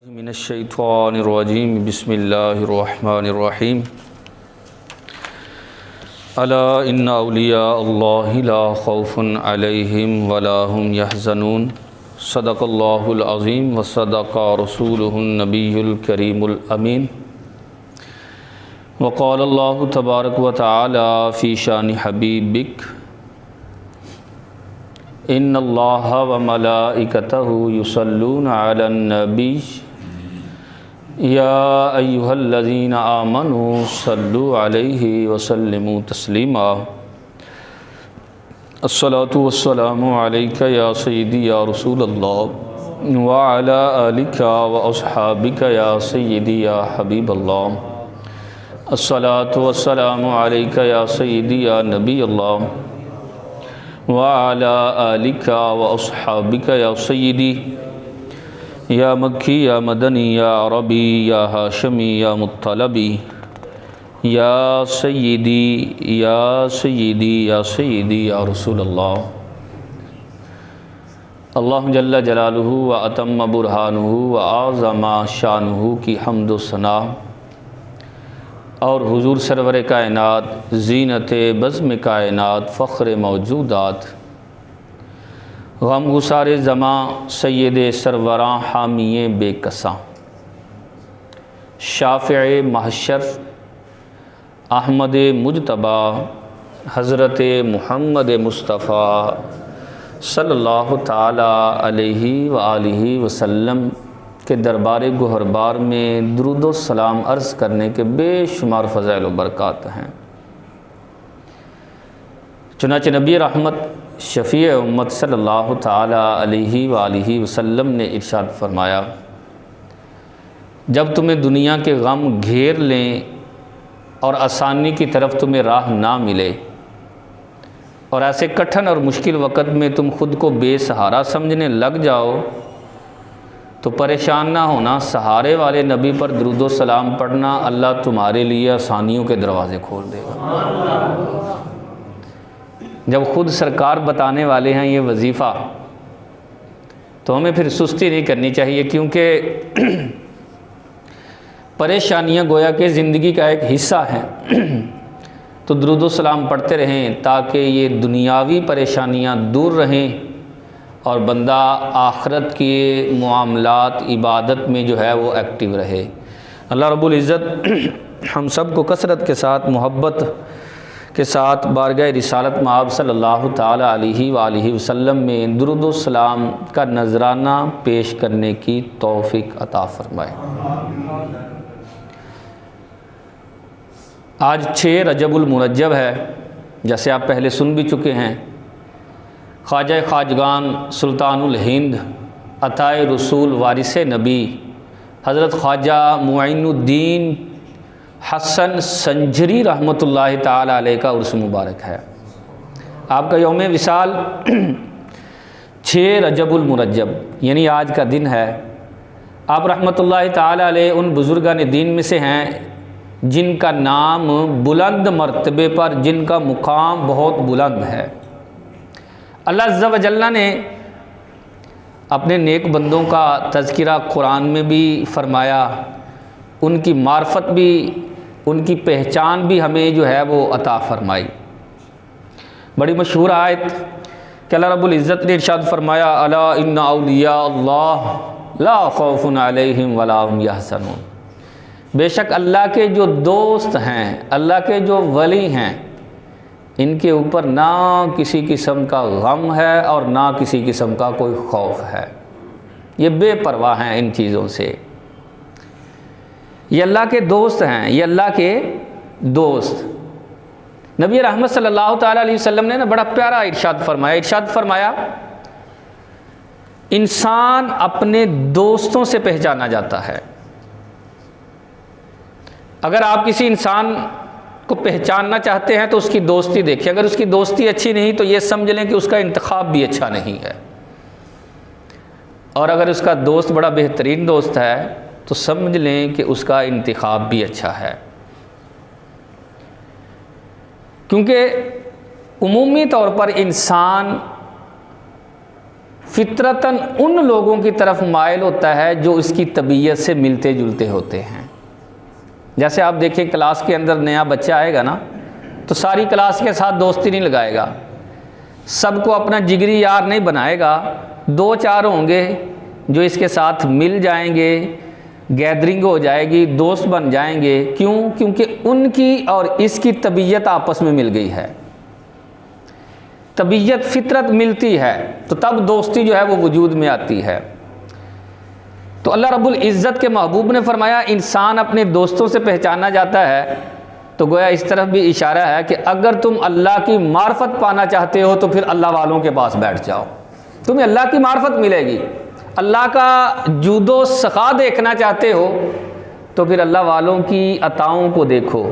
मिनश्शैतानिर्रजीम बिस्मिल्लाहिर्रहमानिर्रहीम अला इन्ना औलिया अल्लाहि ला खौफुन अलैहिम वला हुम यहज़नून सदक़ल्लाहुल अज़ीम व सदक़ रसूलुहुन नबियुल करीमुल अमीन व क़ाल अल्लाहु तबारक व तआला फ़ी शानि हबीबिक इन्नल्लाहा व मलाइकतहु युसल्लूना अलन नबी या अय्युहल्लज़ीना आमनू सल्लु अलैहि व सल्लिमू तस्लीमा अस्सलातु वस्सलामु अलैका या सय्यदी या रसूलल्लाह व अला आलिका व अस्हाबिका या सय्यदी या हबीबल्लाह अस्सलातु वस्सलामु अलैका या सय्यदी या नबीअल्लाह व अला आलिका व अस्हाबिका या सय्यदी या मक्की या मदनी या अरबी या हाशमी या मुत्तलबी या सय्यदी या सय्यदी या सय्यदी या रसूलल्लाह अल्लाहु जल्ल जलालुहु व अतम्म बुरहानुहु व आज़मा शानुहु की हम्द व सना और हुजूर सरवर कायनात ज़ीनत बज़्म कायनात फ़ख्र मौजूदात गम गुसार ज़मा सैयद सरवरां हामी बेकसा शाफ़िए महशर अहमद मुजतबा हज़रत मुहम्मद मुस्तफ़ा सल्लल्लाहु ताला अलैहि व आलिहि वसल्लम के दरबार गुहरबार में दुरूद व सलाम अर्ज़ करने के बेशुमार फ़ज़ाइल व बरक़ात हैं। चुनांचे नबी रहमत शफ़ी उम्मत सल्लल्लाहु ताला अलैहि व आलिहि वसल्लम ने इरशाद फरमाया, जब तुम्हें दुनिया के गम घेर लें और आसानी की तरफ तुम्हें राह ना मिले और ऐसे कठिन और मुश्किल वक़्त में तुम खुद को बेसहारा समझने लग जाओ तो परेशान ना होना, सहारे वाले नबी पर दुरूद व सलाम पढ़ना, अल्लाह तुम्हारे लिए आसानियों के दरवाज़े खोल देगा। जब ख़ुद सरकार बताने वाले हैं ये वजीफ़ा तो हमें फिर सुस्ती नहीं करनी चाहिए, क्योंकि परेशानियां गोया कि ज़िंदगी का एक हिस्सा है। तो दुरूद व सलाम पढ़ते रहें ताकि ये दुनियावी परेशानियां दूर रहें और बंदा आखरत के मामलात इबादत में जो है वो एक्टिव रहे। अल्लाह रब्बुल इज़्ज़त हम सब को कसरत के साथ मोहब्बत के साथ बारगाह रिसालत मआब सल्लल्लाहु ताला अलैहि व आलिहि वसल्लम में दुरूद व सलाम का नजराना पेश करने की तौफीक अता फरमाए। आज 6 रजबुल मुरज्जब है, जैसे आप पहले सुन भी चुके हैं। ख्वाजा ख्वाजगान सुल्तानुल हिंद अताए रसूल वारिस नबी हज़रत ख्वाजा मुइनुद्दीन हसन संजरी रहमतुल्लाहि ताला अलैह का उर्स मुबारक है। आपका यौम विसाल 6 रजबुल मुरज्जब यानी आज का दिन है। आप रहमतुल्लाहि ताला अलैह उन बुज़ुर्गान दीन में से हैं जिनका नाम बुलंद मर्तबे पर, जिनका मुकाम बहुत बुलंद है। अल्लाह अज़्ज़ा व जल्ला ने अपने नेक बंदों का तज़किरा कुरान में भी फरमाया, उनकी मार्फत भी, उनकी पहचान भी हमें जो है वो अता फरमाई। बड़ी मशहूर आयत कि अल्लाह रब्बुल इज़्ज़त ने इरशाद फरमाया, अला इन्ना औलिया अल्लाह ला खौफुन अलैहिम वला हुम यहज़नून। बेशक अल्लाह के जो दोस्त हैं, अल्लाह के जो वली हैं, इनके ऊपर ना किसी किस्म का गम है और ना किसी किस्म का कोई खौफ है। ये बेपरवाह हैं इन चीज़ों से। ये अल्लाह के दोस्त हैं, ये अल्लाह के दोस्त। नबी रहमत सल्लल्लाहु ताला अलैहि वसल्लम ने ना बड़ा प्यारा इरशाद फरमाया, इंसान अपने दोस्तों से पहचाना जाता है। अगर आप किसी इंसान को पहचानना चाहते हैं तो उसकी दोस्ती देखिए। अगर उसकी दोस्ती अच्छी नहीं तो ये समझ लें कि उसका इंतखाब भी अच्छा नहीं है, और अगर उसका दोस्त बड़ा बेहतरीन दोस्त है तो समझ लें कि उसका इंतखाब भी अच्छा है। क्योंकि उमूमी तौर पर इंसान फितरतन उन लोगों की तरफ माइल होता है जो इसकी तबीयत से मिलते जुलते होते हैं। जैसे आप देखिए क्लास के अंदर नया बच्चा आएगा ना, तो सारी क्लास के साथ दोस्ती नहीं लगाएगा, सबको अपना जिगरी यार नहीं बनाएगा, 2-4 होंगे जो इसके साथ मिल जाएंगे, गैदरिंग हो जाएगी, दोस्त बन जाएंगे। क्यों? क्योंकि उनकी और इसकी तबीयत आपस में मिल गई है, तबीयत फितरत मिलती है, तो तब दोस्ती जो है वो वजूद में आती है। तो अल्लाह रब्बुल इज़्ज़त के महबूब ने फरमाया इंसान अपने दोस्तों से पहचाना जाता है। तो गोया इस तरफ भी इशारा है कि अगर तुम अल्लाह की मार्फत पाना चाहते हो तो फिर अल्लाह वालों के पास बैठ जाओ, तुम्हें अल्लाह की मार्फत मिलेगी। अल्लाह का जूदो सखा देखना चाहते हो तो फिर अल्लाह वालों की अताओं को देखो।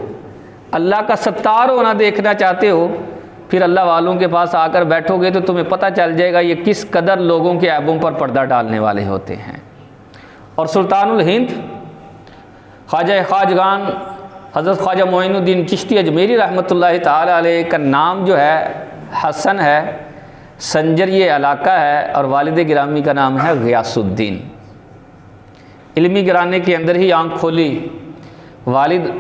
अल्लाह का सत्तार होना देखना चाहते हो, फिर अल्लाह वालों के पास आकर बैठोगे तो तुम्हें पता चल जाएगा ये किस कदर लोगों के ऐबों पर पर्दा डालने वाले होते हैं। और सुल्तानुल हिंद ख्वाजा ख्वाजगान हज़रत ख्वाजा मोइनुद्दीन चिश्ती अजमेरी रहमतुल्लाहि ताला अलैह का नाम जो है हसन है, संजर ये इलाका है, और वालिद गिरामी का नाम है ग़ियासुद्दीन। इल्मी गिराने के अंदर ही आंख खोली। वालिद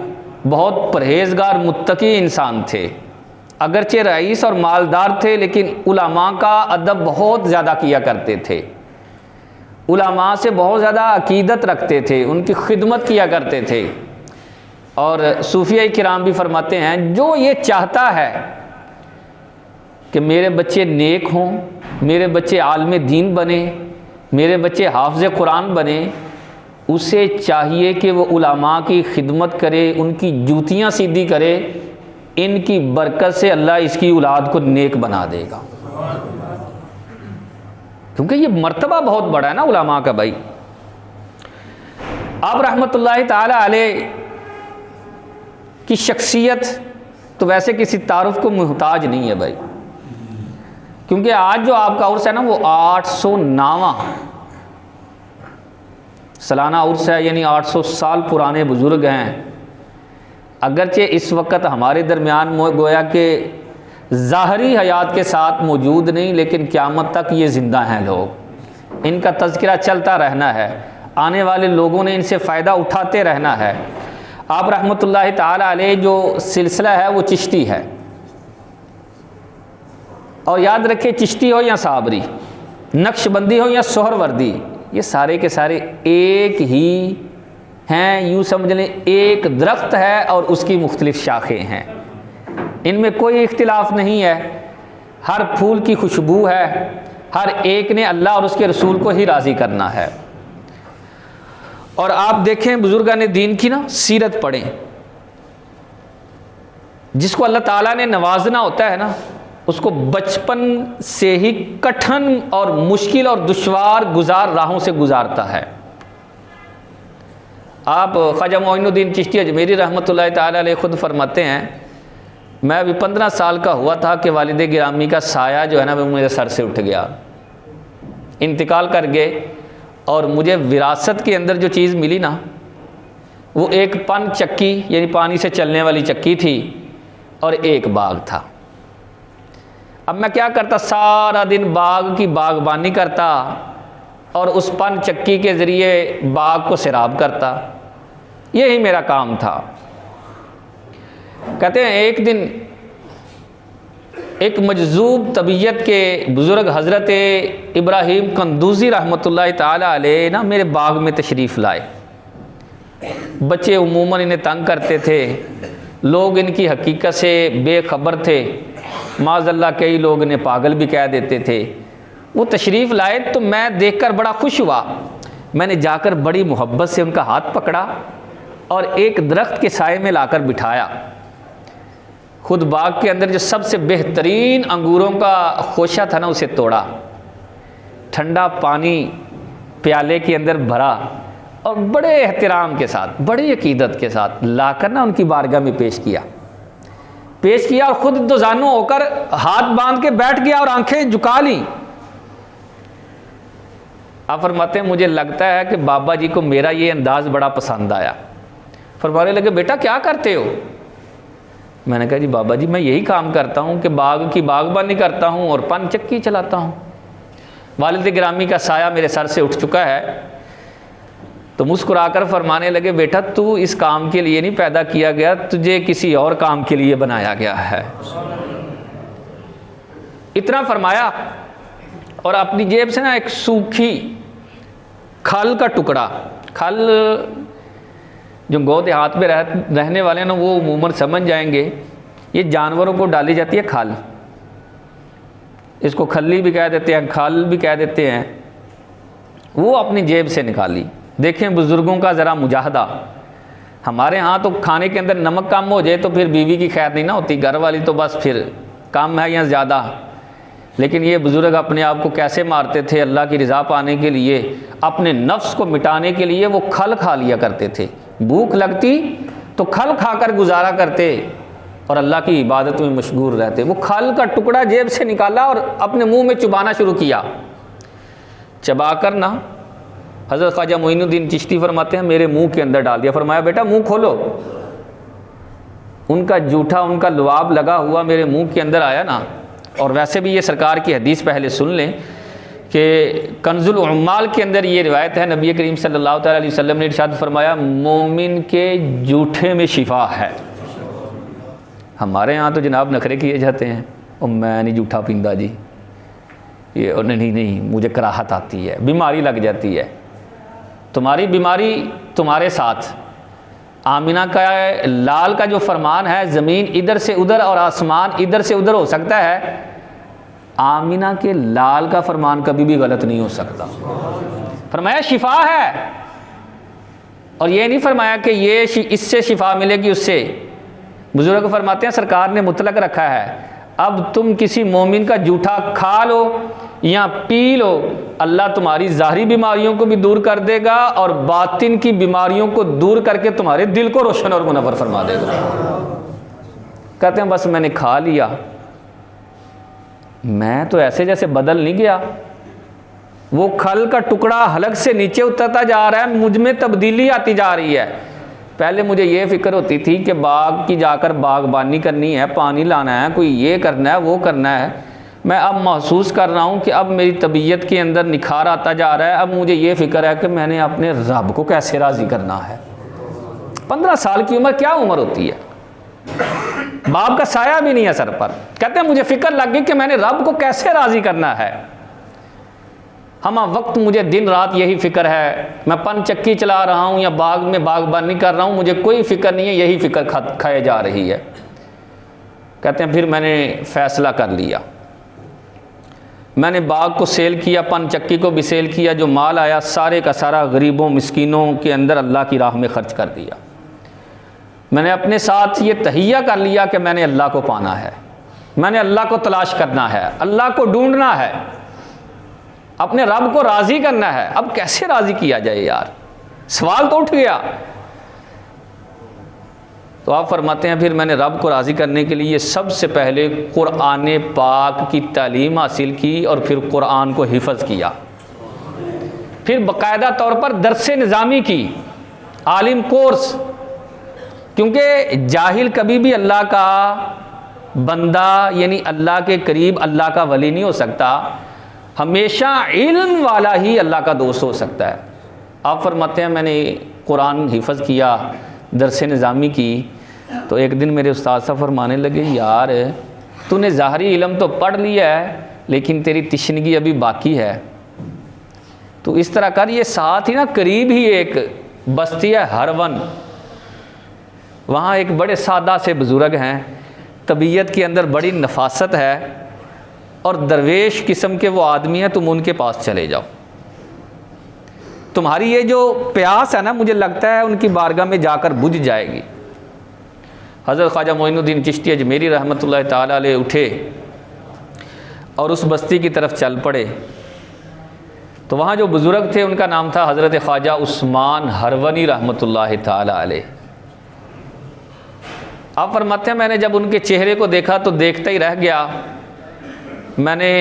बहुत परहेज़गार मुत्तकी इंसान थे, अगरचे रईस और मालदार थे, लेकिन उलमा का अदब बहुत ज़्यादा किया करते थे, उलमा से बहुत ज़्यादा अकीदत रखते थे, उनकी खिदमत किया करते थे। और सूफिया किराम भी फरमाते हैं जो ये चाहता है कि मेरे बच्चे नेक हों, मेरे बच्चे आलिम दीन बने, मेरे बच्चे हाफ़िज़ कुरान बने, उसे चाहिए कि वो उलमा की खिदमत करे, उनकी जूतियाँ सीधी करे, इनकी बरकत से अल्लाह इसकी औलाद को नेक बना देगा। क्योंकि ये मर्तबा बहुत बड़ा है ना उलमा का भाई। आप रहमतुल्लाहि ताला अलैह की शख्सियत तो वैसे किसी तारुफ को मुहताज नहीं है भाई, क्योंकि आज जो आपका उर्स है ना वो 809वां सालाना उर्स है, यानी 800 साल पुराने बुज़ुर्ग हैं। अगरचे इस वक्त हमारे दरमियान गोया के ज़ाहरी हयात के साथ मौजूद नहीं, लेकिन क़यामत तक ये ज़िंदा हैं लोग, इनका तज़किरा चलता रहना है, आने वाले लोगों ने इनसे फ़ायदा उठाते रहना है। आप रहमतुल्लाहि ताला अलैह जो सिलसिला है वो चिश्ती है, और याद रखिए चिश्ती हो या साबरी, नक्शबंदी हो या सोहरवर्दी, ये सारे के सारे एक ही हैं। यूँ समझ लें एक दरख्त है और उसकी मुख्तलिफ़ शाखें हैं, इनमें कोई इख्तिलाफ नहीं है। हर फूल की खुशबू है, हर एक ने अल्लाह और उसके रसूल को ही राज़ी करना है। और आप देखें बुजुर्गान दीन की ना सीरत पढ़ें, जिसको अल्लाह ताला ने नवाजना होता है ना, उसको बचपन से ही कठिन और मुश्किल और दुश्वार गुजार राहों से गुजारता है। आप ख्वाजा मोइनुद्दीन चिश्ती अजमेरी रहमतुल्लाहि ताला अलैह खुद फरमाते हैं, मैं अभी 15 साल का हुआ था कि वालिद गिरामी का साया जो है ना वो मेरे सर से उठ गया, इंतकाल कर गए, और मुझे विरासत के अंदर जो चीज़ मिली ना वो एक पन चक्की यानी पानी से चलने वाली चक्की थी और एक बाग था। अब मैं क्या करता, सारा दिन बाग की बागबानी करता और उस पन चक्की के ज़रिए बाग को सैराब करता, यही मेरा काम था। कहते हैं एक दिन एक मजजूब तबीयत के बुज़ुर्ग हज़रत इब्राहीम कंदूज़ी रहमतुल्लाहि ताला अलैह ना मेरे बाग में तशरीफ़ लाए। बच्चे उमूमन इन्हें तंग करते थे, लोग इनकी हकीकत से बेखबर थे, माज़अल्लाह कई लोग इन्हें पागल भी कह देते थे। वो तशरीफ़ लाए तो मैं देखकर बड़ा खुश हुआ। मैंने जाकर बड़ी मोहब्बत से उनका हाथ पकड़ा और एक दरख्त के साए में लाकर बिठाया। खुद बाग के अंदर जो सबसे बेहतरीन अंगूरों का खोशा था ना उसे तोड़ा, ठंडा पानी प्याले के अंदर भरा और बड़े एहतराम के साथ, बड़ी अकीदत के साथ लाकर ना उनकी बारगाह में पेश किया और ख़ुद दो जानू होकर हाथ बांध के बैठ गया और आंखें झुका ली। आप फरमाते हैं मुझे लगता है कि बाबा जी को मेरा ये अंदाज़ बड़ा पसंद आया। फरमाने लगे बेटा क्या करते हो? मैंने कहा जी बाबा जी मैं यही काम करता हूँ कि बाग की बागबानी करता हूँ और पन चक्की चलाता हूँ। वालिद गिरामी का साया मेरे सर से उठ चुका है। तो मुस्कुराकर फरमाने लगे, बेटा तू इस काम के लिए नहीं पैदा किया गया, तुझे किसी और काम के लिए बनाया गया है। इतना फरमाया और अपनी जेब से ना एक सूखी खल का टुकड़ा, खल जो गौ देहात में रहने वाले हैं ना वो उमूमन समझ जाएंगे, ये जानवरों को डाली जाती है खल, इसको खल्ली भी कह देते हैं, खल भी कह देते हैं। वो अपनी जेब से निकाली। देखें बुज़ुर्गों का ज़रा मुजाहदा। हमारे यहाँ तो खाने के अंदर नमक कम हो जाए तो फिर बीवी की खैर नहीं ना होती, घर वाली तो बस फिर कम है या ज़्यादा। लेकिन ये बुज़ुर्ग अपने आप को कैसे मारते थे अल्लाह की रज़ा पाने के लिए, अपने नफ्स को मिटाने के लिए वो खल खा लिया करते थे। भूख लगती तो खल खाकर गुजारा करते और अल्लाह की इबादत में मशगूल रहते। वो खल का टुकड़ा जेब से निकाला और अपने मुंह में चुबाना शुरू किया। चबा कर ना हज़रत ख्वाजा मोइनुद्दीन चिश्ती फरमाते हैं मेरे मुंह के अंदर डाल दिया। फरमाया बेटा मुंह खोलो। उनका जूठा, उनका लुआब लगा हुआ मेरे मुंह के अंदर आया ना। और वैसे भी ये सरकार की हदीस पहले सुन लें कि कंजुल उम्माल के अंदर ये रिवायत है, नबी करीम सल्लल्लाहु अलैहि वसल्लम ने इरशाद फरमाया मोमिन के जूठे में शिफा है। हमारे यहाँ तो जनाब नखरे किए जाते हैं, और मैं नहीं जूठा पींदा जी, ये नहीं मुझे कराहत आती है, बीमारी लग जाती है। तुम्हारी बीमारी तुम्हारे साथ। आमिना का लाल का जो फरमान है, ज़मीन इधर से उधर और आसमान इधर से उधर हो सकता है, आमिना के लाल का फरमान कभी भी गलत नहीं हो सकता। फरमाया शिफा है, और ये नहीं फरमाया कि ये इससे शिफा मिलेगी उससे। बुजुर्ग फरमाते हैं सरकार ने मुतलक रखा है, अब तुम किसी मोमिन का जूठा खा लो या पी लो, अल्लाह तुम्हारी ज़ाहिरी बीमारियों को भी दूर कर देगा और बातिन की बीमारियों को दूर करके तुम्हारे दिल को रोशन और मुनव्वर फरमा देगा। कहते हैं बस मैंने खा लिया, मैं तो ऐसे जैसे बदल नहीं गया। वो खल का टुकड़ा हलक से नीचे उतरता जा रहा है, मुझ में तब्दीली आती जा रही है। पहले मुझे ये फ़िक्र होती थी कि बाग की जाकर बागबानी करनी है, पानी लाना है, कोई ये करना है वो करना है। मैं अब महसूस कर रहा हूँ कि अब मेरी तबीयत के अंदर निखार आता जा रहा है। अब मुझे ये फ़िक्र है कि मैंने अपने रब को कैसे राज़ी करना है। 15 साल की उम्र क्या उम्र होती है, बाप का साया भी नहीं है सर पर। कहते हैं मुझे फ़िक्र लग गई कि मैंने रब को कैसे राज़ी करना है। हम वक्त मुझे दिन रात यही फ़िक्र है, मैं पन चक्की चला रहा हूँ या बाग में बागबानी कर रहा हूँ, मुझे कोई फ़िक्र नहीं है, यही फ़िक्र खाए जा रही है। कहते हैं फिर मैंने फ़ैसला कर लिया, मैंने बाग को सेल किया, पन चक्की को भी सेल किया, जो माल आया सारे का सारा गरीबों मिस्कीनों के अंदर अल्लाह की राह में ख़र्च कर दिया। मैंने अपने साथ ये तहिया कर लिया कि मैंने अल्लाह को पाना है, मैंने अल्लाह को तलाश करना है, अल्लाह को ढूंढना है, अपने रब को राज़ी करना है। अब कैसे राज़ी किया जाए यार, सवाल तो उठ गया। तो आप फरमाते हैं फिर मैंने रब को राज़ी करने के लिए सबसे पहले कुरान पाक की तालीम हासिल की और फिर कुरान को हिफ़्ज़ किया। फिर बाकायदा तौर पर दर्स निज़ामी की, आलिम कोर्स, क्योंकि जाहिल कभी भी अल्लाह का बंदा यानी अल्लाह के करीब अल्लाह का वली नहीं हो सकता। हमेशा इल्म वाला ही अल्लाह का दोस्त हो सकता है। आप फरमाते हैं मैंने कुरान हिफ़्ज़ किया, दर्स निज़ामी की, तो एक दिन मेरे उस्ताद साहब फरमाने लगे यार तूने ज़ाहरी इल्म तो पढ़ लिया है लेकिन तेरी तिश्नगी अभी बाकी है। तो इस तरह कर, ये साथ ही ना करीब ही एक बस्ती है हरवन, वहाँ एक बड़े सादा से बुज़ुर्ग हैं, तबीयत के अंदर बड़ी नफासत है और दरवेश किस्म के वो आदमी हैं, तुम उनके पास चले जाओ। तुम्हारी ये जो प्यास है ना, मुझे लगता है उनकी बारगाह में जाकर बुझ जाएगी। हज़रत ख्वाजा मोइनुद्दीन चिश्ती अजमेरी रहमतुल्लाह ताला अलैह उठे और उस बस्ती की तरफ चल पड़े। तो वहाँ जो बुज़ुर्ग थे उनका नाम था हज़रत ख्वाजा उस्मान हरवनी रहमतुल्लाह ताला अलैह। आप फरमाते हैं मैंने जब उनके चेहरे को देखा तो देखता ही रह गया। मैंने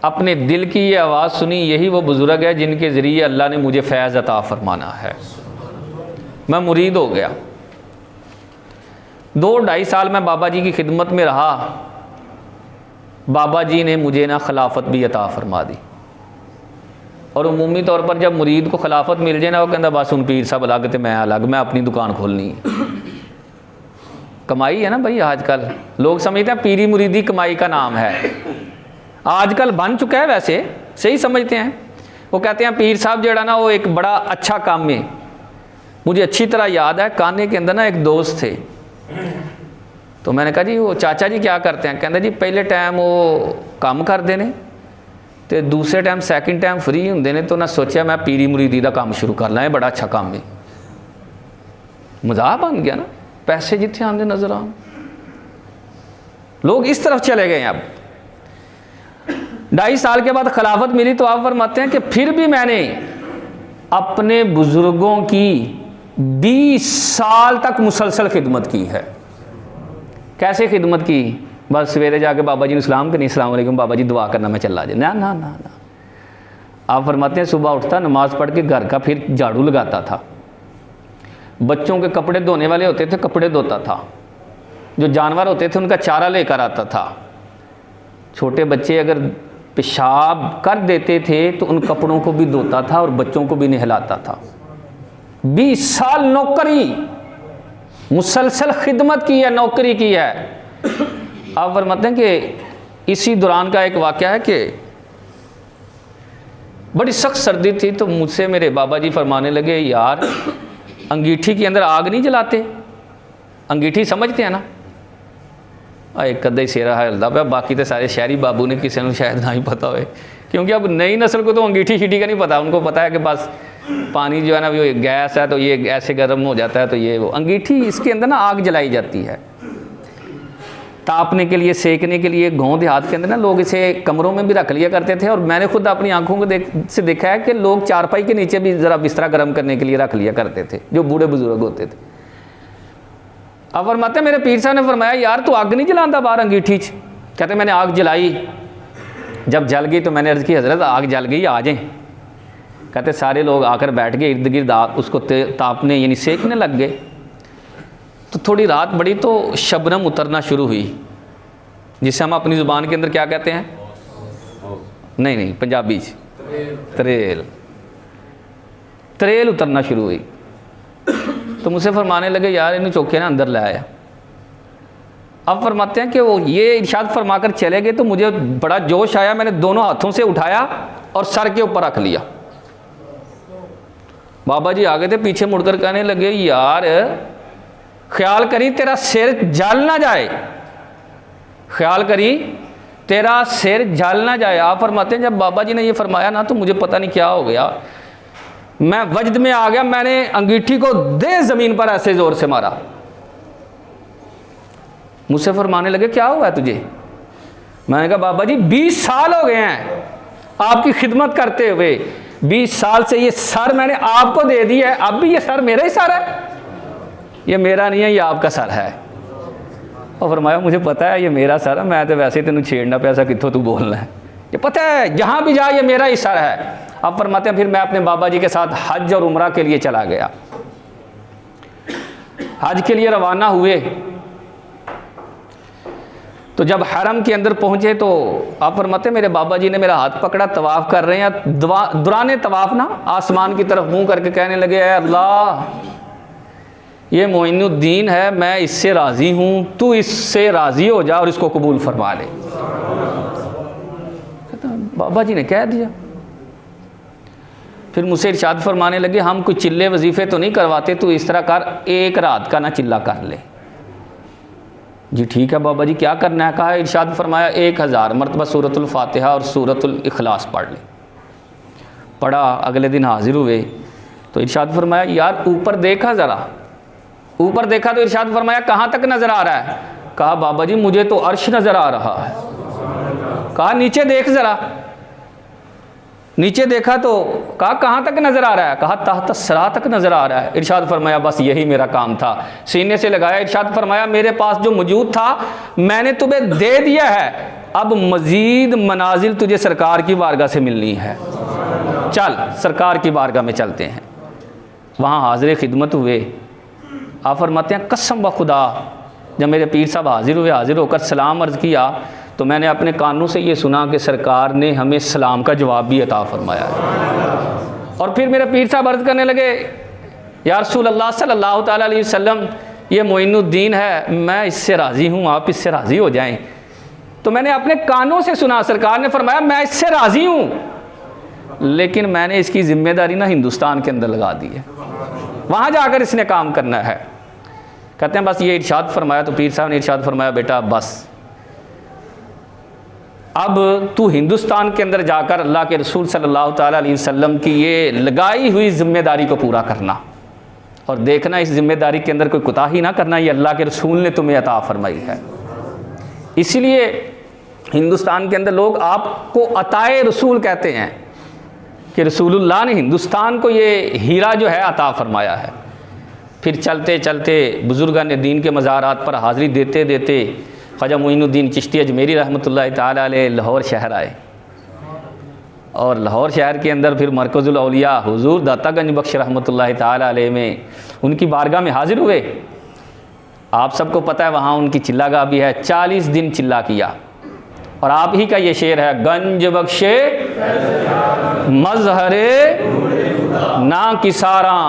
अपने दिल की ये आवाज़ सुनी, यही वो बुज़ुर्ग है जिनके ज़रिए अल्लाह ने मुझे फैज़ अता फरमाना है। मैं मुरीद हो गया। 2-2.5 साल मैं बाबा जी की खिदमत में रहा। बाबा जी ने मुझे ना खिलाफत भी अता फरमा दी। और उमूमी तौर पर जब मुरीद को खिलाफत मिल जाए ना, वो कहता बस उन पीर साहब अलग तो मैं अलग, मैं अपनी दुकान खोलनी है। कमाई है ना भाई, आजकल लोग समझते हैं पीरी मुरीदी कमाई का नाम है, आजकल बन चुका है, वैसे सही समझते हैं। वो कहते हैं पीर साहब जड़ा ना वो एक बड़ा अच्छा काम है। मुझे अच्छी तरह याद है काने के अंदर ना एक दोस्त थे, तो मैंने कहा जी वो चाचा जी क्या करते हैं? कहते जी पहले टाइम वो काम करते हैं तो दूसरे टाइम सैकेंड टाइम फ्री होंगे ने, तो ना सोचा मैं पीरी मुरीदी का काम शुरू कर ला, बड़ा अच्छा काम है। मजाक बन गया ना, पैसे जितने आते नजर आ, लोग इस तरफ चले गए। अब 2.5 साल के बाद खिलाफत मिली तो आप फरमाते हैं कि फिर भी मैंने अपने बुजुर्गों की 20 साल तक मुसलसल खिदमत की है। कैसे खिदमत की? बस सवेरे जाके बाबा जी ने सलाम करनी, अस्सलाम वालेकुम बाबा जी दुआ करना, मैं चला जाए। ना ना ना ना, आप फरमाते हैं सुबह उठता नमाज पढ़ के घर का फिर झाड़ू लगाता था, बच्चों के कपड़े धोने वाले होते थे कपड़े धोता था, जो जानवर होते थे उनका चारा लेकर आता था, छोटे बच्चे अगर पेशाब कर देते थे तो उन कपड़ों को भी धोता था और बच्चों को भी नहलाता था। 20 साल नौकरी, मुसलसल खिदमत की है, नौकरी की है। आप फरमाते हैं कि इसी दौरान का एक वाक़या है कि बड़ी सख्त सर्दी थी, तो मुझसे मेरे बाबा जी फरमाने लगे यार अंगीठी के अंदर आग नहीं जलाते? अंगीठी समझते हैं ना? एक कदा ही सेरा हिलता पाया, बाकी तो सारे शहरी बाबू ने किसी को शायद ना ही पता हो, क्योंकि अब नई नस्ल को तो अंगीठी शीठी का नहीं पता। उनको पता है कि बस पानी जो है ना वो गैस है तो ये ऐसे गर्म हो जाता है, तो ये वो अंगीठी इसके अंदर ना आग जलाई जाती है तापने के लिए, सेकने के लिए। गाँव देहात के अंदर ना लोग इसे कमरों में भी रख लिया करते थे, और मैंने खुद अपनी आंखों को से देखा है कि लोग चारपाई के नीचे भी ज़रा बिस्तरा गर्म करने के लिए रख लिया करते थे, जो बूढ़े बुजुर्ग होते थे। अब फरमाते मेरे पीर साहब ने फरमाया यार तू आग नहीं जलाता बाहर अंगीठी च? कहते मैंने आग जलाई, जब जल गई तो मैंने अर्ज़ की हज़रत आग जल गई आ जाएं। कहते सारे लोग आकर बैठ गए इर्द गिर्द, उसको तापने यानी सेकने लग गए। तो थोड़ी रात बढ़ी तो शबनम उतरना शुरू हुई, जिसे हम अपनी ज़ुबान के अंदर क्या कहते हैं? नहीं पंजाबी तरेल, तरेल उतरना शुरू हुई। तो मुझसे फरमाने लगे यार इन्हें चौके ना अंदर ले आया। अब फरमाते हैं कि वो ये इरशाद फरमाकर चले गए तो मुझे बड़ा जोश आया, मैंने दोनों हाथों से उठाया और सर के ऊपर रख लिया। बाबा जी आ गए थे, पीछे मुड़कर कहने लगे यार ख्याल करी तेरा सिर जल ना जाए, ख्याल करी तेरा सिर जल ना जाए। आप फरमाते हैं जब बाबा जी ने ये फरमाया ना तो मुझे पता नहीं क्या हो गया, मैं वजद में आ गया। मैंने अंगीठी को दे ज़मीन पर ऐसे ज़ोर से मारा। मुझसे फरमाने लगे क्या हुआ है तुझे? मैंने कहा बाबा जी 20 साल हो गए हैं आपकी खिदमत करते हुए, 20 साल से ये सर मैंने आपको दे दिया है, अब भी ये सर मेरा ही सर है? ये मेरा नहीं है, ये आपका सर है। और फरमाया मुझे पता है ये मेरा सर है, मैं तो वैसे ही तेन छेड़ना पैसा कितों तू बोलना है, ये पता है जहाँ भी जा ये मेरा ही सर है। अब फरमाते हैं फिर मैं अपने बाबा जी के साथ हज और उम्रा के लिए चला गया। हज के लिए रवाना हुए तो जब हरम के अंदर पहुंचे तो आप फरमाते मेरे बाबा जी ने मेरा हाथ पकड़ा, तवाफ़ कर रहे हैं, दुराने तवाफ़ ना आसमान की तरफ मुंह करके कहने लगे अल्लाह ये मोइनुद्दीन है, मैं इससे राज़ी हूँ, तू इससे राज़ी हो जा और इसको कबूल फरमा ले। बाबा जी ने कह दिया। फिर मुझसे इरशाद फरमाने लगे हम कोई चिल्ले वजीफ़े तो नहीं करवाते, तू इस तरह कर एक रात का ना चिल्ला कर ले। जी ठीक है बाबा जी क्या करना है? कहा इरशाद फरमाया 1000 मरतबा सूरतुल फातिहा और सूरतुल इखलास पढ़ ले। पढ़ा, अगले दिन हाजिर हुए तो इरशाद फरमाया यार ऊपर देखा ज़रा। ऊपर देखा तो इरशाद फरमाया कहाँ तक नज़र आ रहा है? कहा बाबा जी मुझे तो अर्श नज़र आ रहा है। कहा नीचे देख ज़रा। नीचे देखा तो कहा कहाँ तक नज़र आ रहा है? कहा तहत सरा तक नज़र आ रहा है। इरशाद फरमाया बस यही मेरा काम था। सीने से लगाया, इरशाद फरमाया मेरे पास जो मौजूद था मैंने तुम्हें दे दिया है, अब मज़ीद मनाजिल तुझे सरकार की बारगाह से मिलनी है, चल सरकार की बारगाह में चलते हैं। वहाँ हाजिर खिदमत हुए। आप फरमाते हैं कसम ब खुदा जब मेरे पीर साहब हाजिर हुए, हाजिर होकर सलाम अर्ज़ किया तो मैंने अपने कानों से ये सुना कि सरकार ने हमें सलाम का जवाब भी अता फरमाया है। और फिर मेरे पीर साहब अर्ज़ करने लगे, या रसूल अल्लाह सल्लल्लाहु ताला अलैहि वसल्लम, ये मोइनुद्दीन है, मैं इससे राज़ी हूँ, आप इससे राज़ी हो जाएं। तो मैंने अपने कानों से सुना, सरकार ने फरमाया मैं इससे राज़ी हूँ, लेकिन मैंने इसकी ज़िम्मेदारी ना हिंदुस्तान के अंदर लगा दी है, वहाँ जाकर इसने काम करना है। कहते हैं बस ये इरशाद फरमाया, तो पीर साहब ने इरशाद फरमाया, बेटा बस अब तू हिंदुस्तान के अंदर जाकर अल्लाह के रसूल सल्लल्लाहु ताला अलैहि वसल्लम की ये लगाई हुई ज़िम्मेदारी को पूरा करना, और देखना इस ज़िम्मेदारी के अंदर कोई कोताही ना करना, ये अल्लाह के रसूल ने तुम्हें अता फरमाई है। इसलिए हिंदुस्तान के अंदर लोग आपको अताए रसूल कहते हैं कि रसूलुल्लाह ने हिंदुस्तान को ये हीरा जो है अता फरमाया है। फिर चलते चलते बुज़ुर्गान दीन के मज़ारात पर हाज़िरी देते देते ख्वाजा मोइनुद्दीन चिश्ती अजमेरी रहमतुल्लाह ताला अलैह लाहौर शहर आए, और लाहौर शहर के अंदर फिर मरकज़ुल औलिया हुज़ूर दातागंज बख्श रहमतुल्लाह ताला अलैह में उनकी बारगाह में हाज़िर हुए। आप सबको पता है वहाँ उनकी चिल्लागाह भी है, 40 दिन चिल्ला किया। और आप ही का ये शेर है, गंज बख्शे मजहरे ना किसारा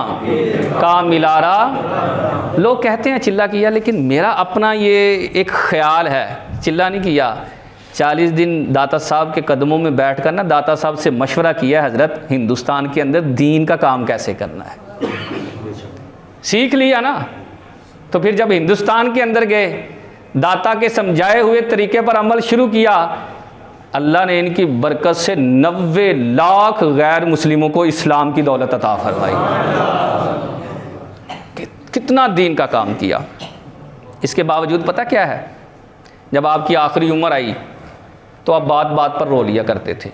का मिलारा। लोग कहते हैं चिल्ला किया, लेकिन मेरा अपना ये एक ख़्याल है, चिल्ला नहीं किया। 40 दिन दाता साहब के कदमों में बैठ कर ना दाता साहब से मशवरा किया, हज़रत हिंदुस्तान के अंदर दीन का काम कैसे करना है, सीख लिया ना। तो फिर जब हिंदुस्तान के अंदर गए, दाता के समझाए हुए तरीके पर अमल शुरू किया, अल्लाह ने इनकी बरकत से 90 लाख गैर मुस्लिमों को इस्लाम की दौलत अता फरमाई। कितना दीन का काम किया। इसके बावजूद पता क्या है, जब आपकी आखिरी उम्र आई तो आप बात बात पर रो लिया करते थे,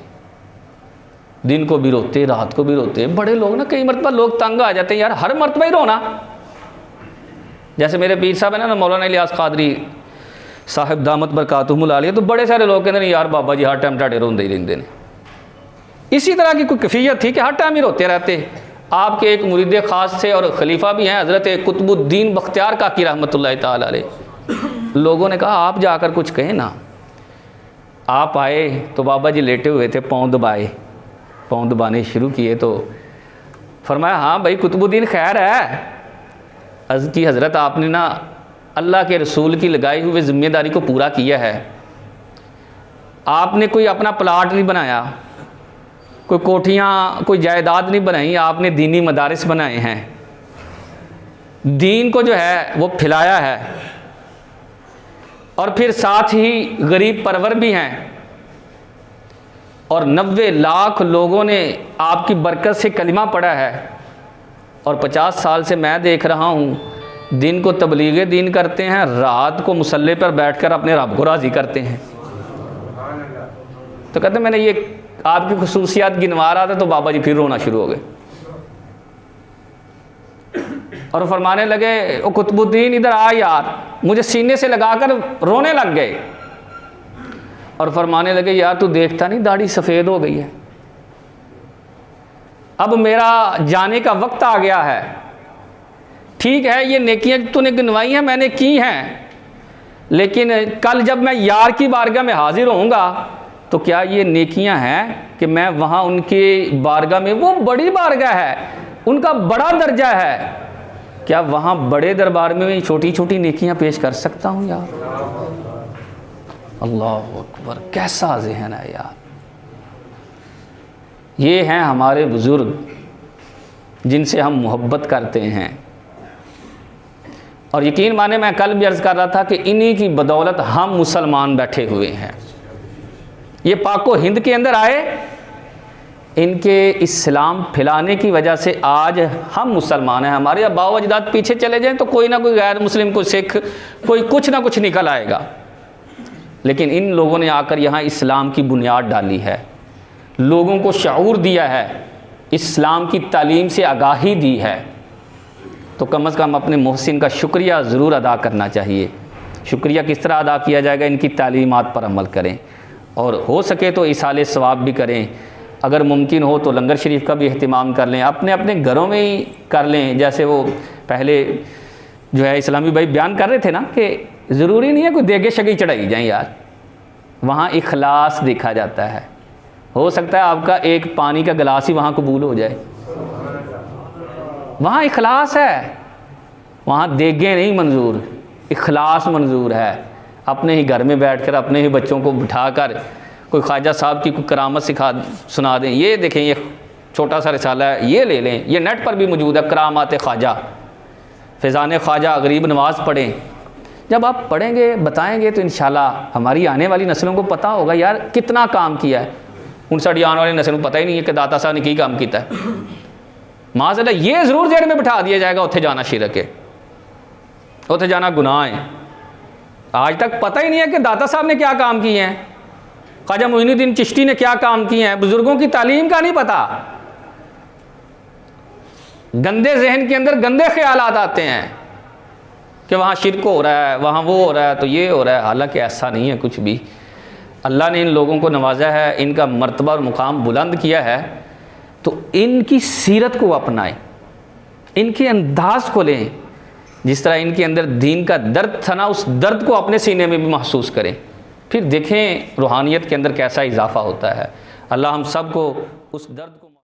दिन को भी रोते, रात को भी रोते। बड़े लोग ना कई मरतबा लोग तंग आ जाते हैं, यार हर मरतबा ही रोना। जैसे मेरे पीर साहब है ना मौलाना इलियास कादरी साहिब दामत बरकातुहुल आलिया, तो बड़े सारे लोग कहते हैं यार बाबा जी हर टाइम ढाडे रोंदे ही रहंदे ने। इसी तरह की कोई कैफियत थी कि हर टाइम ही रोते रहते। आपके एक मुरीद ख़ास थे और खलीफा भी हैं, हज़रत कुतुबुद्दीन बख्तियार काकी रहमतुल्लाह ताला अलैह। लोगों ने कहा आप जाकर कुछ कहें ना। आप आए तो बाबा जी लेटे हुए थे, पाँव दबाए, पाँव दबाने शुरू किए तो फरमाया हाँ भाई कुतुबुद्दीन खैर है। अर्ज़ की हज़रत आपने ना अल्लाह के रसूल की लगाई हुई ज़िम्मेदारी को पूरा किया है। आपने कोई अपना प्लाट नहीं बनाया, कोई कोठियाँ कोई जायदाद नहीं बनाई, आपने दीनी मदारिस बनाए हैं, दीन को जो है वो फैलाया है, और फिर साथ ही गरीब परवर भी हैं, और 90 लाख लोगों ने आपकी बरकत से कलिमा पढ़ा है। और 50 साल से मैं देख रहा हूँ दिन को तबलीग दीन करते हैं, रात को मुसल्ले पर बैठकर अपने रब को राज़ी करते हैं। तो कहते मैंने ये आपकी खुसूसियात गिनवा रहा था तो बाबा जी फिर रोना शुरू हो गए और फरमाने लगे ओ कुतुबुद्दीन इधर आ यार, मुझे सीने से लगाकर रोने लग गए और फरमाने लगे यार तू देखता नहीं दाढ़ी सफ़ेद हो गई है, अब मेरा जाने का वक्त आ गया है। ठीक है ये नेकियां तूने गिनवाई हैं मैंने की हैं, लेकिन कल जब मैं यार की बारगाह में हाजिर होऊंगा तो क्या ये नेकियां हैं कि मैं वहाँ उनके बारगाह में, वो बड़ी बारगाह है, उनका बड़ा दर्जा है, क्या वहाँ बड़े दरबार में छोटी छोटी नेकियां पेश कर सकता हूँ यार? अल्लाह अकबर, कैसा ज़हन है यार। ये हैं हमारे बुज़ुर्ग जिनसे हम मोहब्बत करते हैं, और यकीन माने मैं कल भी अर्ज़ कर रहा था कि इन्हीं की बदौलत हम मुसलमान बैठे हुए हैं। ये पाको हिंद के अंदर आए, इनके इस्लाम फैलाने की वजह से आज हम मुसलमान हैं। हमारे अब्बा व अजदाद पीछे चले जाएं तो कोई ना कोई गैर मुस्लिम, कोई सिख, कोई कुछ ना कुछ निकल आएगा, लेकिन इन लोगों ने आकर यहाँ इस्लाम की बुनियाद डाली है, लोगों को शऊर दिया है, इस्लाम की तालीम से आगाही दी है। तो कम से कम अपने मोहसिन का शुक्रिया ज़रूर अदा करना चाहिए। शुक्रिया किस तरह अदा किया जाएगा? इनकी तालीमात पर अमल करें, और हो सके तो इसाले सवाब भी करें, अगर मुमकिन हो तो लंगर शरीफ का भी अहतमाम कर लें, अपने अपने घरों में ही कर लें। जैसे वो पहले जो है इस्लामी भाई बयान कर रहे थे ना कि ज़रूरी नहीं है कोई देगे शगी चढ़ाई जाए यार, वहाँ इखलास देखा जाता है। हो सकता है आपका एक पानी का गिलास ही वहाँ कबूल हो जाए, वहाँ इखलास है, वहाँ देगे नहीं मंजूर, इखलास मंजूर है। अपने ही घर में बैठकर अपने ही बच्चों को बिठाकर कोई ख्वाजा साहब की कोई करामत सुना दें, ये देखें, ये छोटा सा रिसाला है, ये ले लें, ये नेट पर भी मौजूद है, करामात ख्वाजा, फैज़ान ख्वाजा, गरीब नवाज़ पढ़ें। जब आप पढ़ेंगे बताएंगे तो इंशाल्लाह हमारी आने वाली नस्लों को पता होगा यार कितना काम किया है। उन साड़ी आने वाली नस्लों को पता ही नहीं है कि दाता साहब ने की काम किया है। माज़अल्लाह ये ज़रूर जेल में बिठा दिया जाएगा, उत्थे जाना शिरक है, उत्थे जाना गुनाह है। आज तक पता ही नहीं है कि दाता साहब ने क्या काम किए हैं, ख्वाजा मोइनुद्दीन चिश्ती ने क्या काम किए हैं, बुज़ुर्गों की तालीम का नहीं पता। गंदे जहन के अंदर गंदे ख्यालात आते हैं कि वहाँ शिरक हो रहा है, वहाँ वो हो रहा है, तो ये हो रहा है। हालांकि ऐसा नहीं है कुछ भी। अल्लाह ने इन लोगों को नवाजा है, इनका मर्तबा और मुकाम बुलंद किया है, तो इनकी सीरत को अपनाएं, इनके अंदाज को लें। जिस तरह इनके अंदर दीन का दर्द था ना, उस दर्द को अपने सीने में भी महसूस करें, फिर देखें रूहानियत के अंदर कैसा इजाफा होता है। अल्लाह हम सब को उस दर्द को